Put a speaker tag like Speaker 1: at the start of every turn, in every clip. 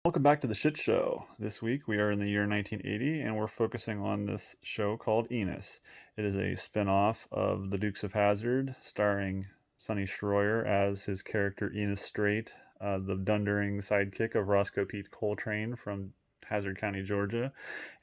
Speaker 1: Welcome back to the Shit Show. This week we are in the year 1980 and we're focusing on this show called Enos. It is a spin off of The Dukes of Hazzard, starring Sonny Schroyer as his character Enos Strait, the dundering sidekick of Roscoe Pete Coltrane from Hazard County, Georgia.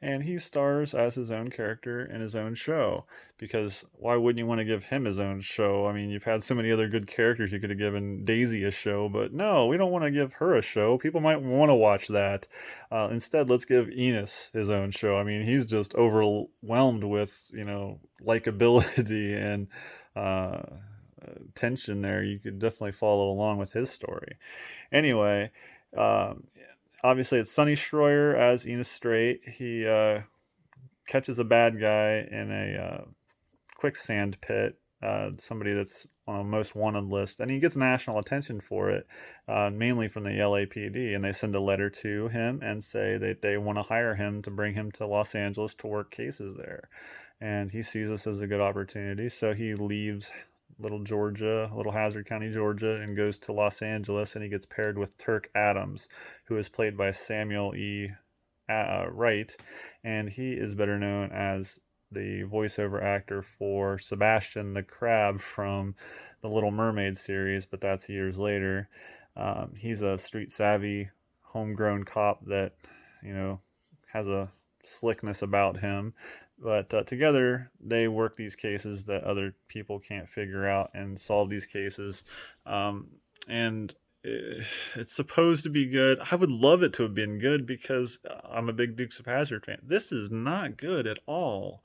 Speaker 1: And he stars as his own character in his own show. Because why wouldn't you want to give him his own show? I mean, you've had so many other good characters. You could have given Daisy a show, but no, we don't want to give her a show. People might want to watch that. Instead, let's give Enos his own show. I mean, he's just overwhelmed with, likability and uh, tension there. You could definitely follow along with his story. Anyway, um, obviously it's Sonny Schroyer as Enos Strait. He catches a bad guy in a quicksand pit, somebody that's on a most wanted list, and he gets national attention for it, mainly from the LAPD. And they send a letter to him and say that they want to hire him to bring him to Los Angeles to work cases there. And he sees this as a good opportunity, so he leaves little Hazard County, Georgia, and goes to Los Angeles, and he gets paired with Turk Adams, who is played by Samuel E. Wright, and he is better known as the voiceover actor for Sebastian the Crab from the Little Mermaid series, but that's years later. He's a street savvy, homegrown cop that, you know, has a slickness about him. But together, they work these cases that other people can't figure out and solve these cases. And it's supposed to be good. I would love it to have been good because I'm a big Dukes of Hazzard fan. This is not good at all.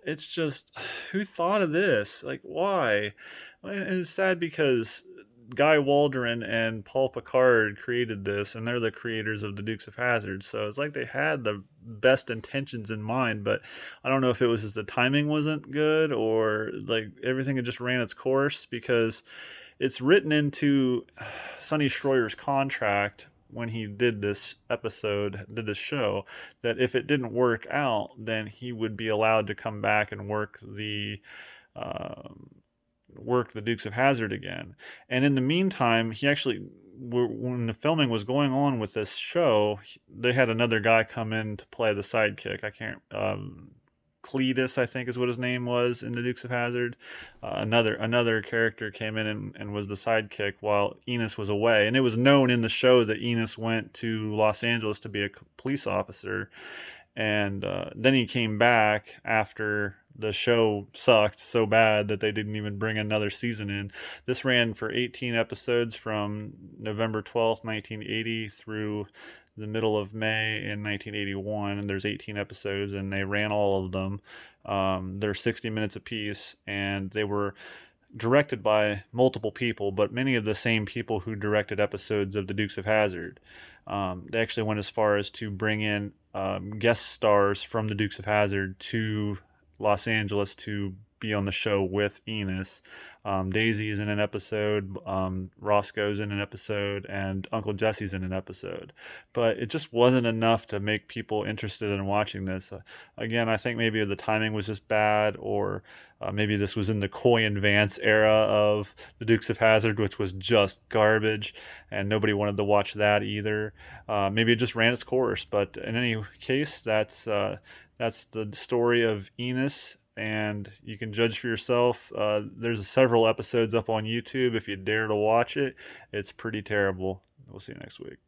Speaker 1: It's just, who thought of this? Like, why? And it's sad because Guy Waldron and Paul Picard created this, and they're the creators of the Dukes of Hazzard. So it's like they had the best intentions in mind, but I don't know if it was just the timing wasn't good or like everything had just ran its course, because it's written into Sonny Schroyer's contract when he did this show, that if it didn't work out, then he would be allowed to come back and um, work the Dukes of Hazzard again. And in the meantime, he actually, when the filming was going on with this show, they had another guy come in to play the sidekick. I can't. Cletus, I think is what his name was in the Dukes of Hazzard. Another character came in and was the sidekick while Enos was away, and it was known in the show that Enos went to Los Angeles to be a police officer, and then he came back after the show sucked so bad that they didn't even bring another season in. This ran for 18 episodes from November 12th, 1980 through the middle of May in 1981, and there's 18 episodes, and they ran all of them. They're 60 minutes apiece, and they were directed by multiple people, but many of the same people who directed episodes of The Dukes of Hazzard. They actually went as far as to bring in guest stars from The Dukes of Hazzard to Los Angeles to be on the show with Enos. Daisy is in an episode, Roscoe's in an episode, and Uncle Jesse's in an episode. But it just wasn't enough to make people interested in watching this. Again, I think maybe the timing was just bad, or maybe this was in the Coy and Vance era of the Dukes of Hazzard, which was just garbage, and nobody wanted to watch that either. Maybe it just ran its course. But in any case, that's the story of Enos, and you can judge for yourself. There's several episodes up on YouTube if you dare to watch it. It's pretty terrible. We'll see you next week.